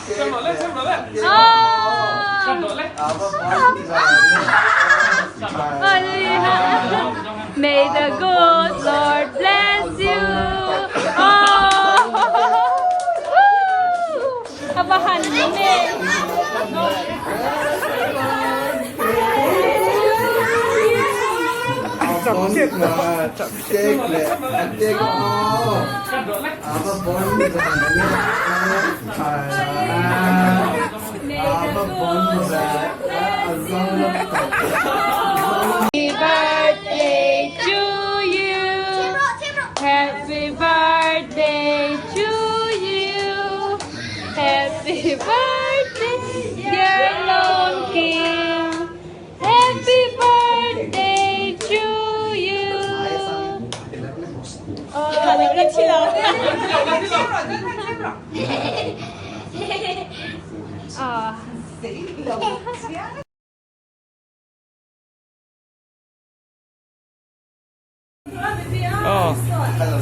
Xem nó lên, xem nó lên. Xem nó lên. May the good Lord bless you. Abahan ni. chậm chết mà chậm chết lệ ăn chết có mà bốn giờ Happy birthday to you. Happy birthday to you. Happy birthday, dear Lone King. Happy birthday to you. Cái chi rồi.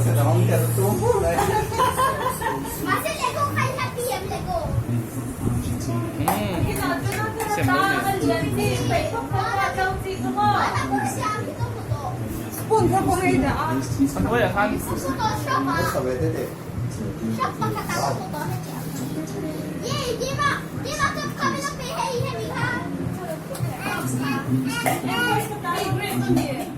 sẽ đóng tiền xuống đấy Xem nó lên. Ăn thôi à Khanh? Hey,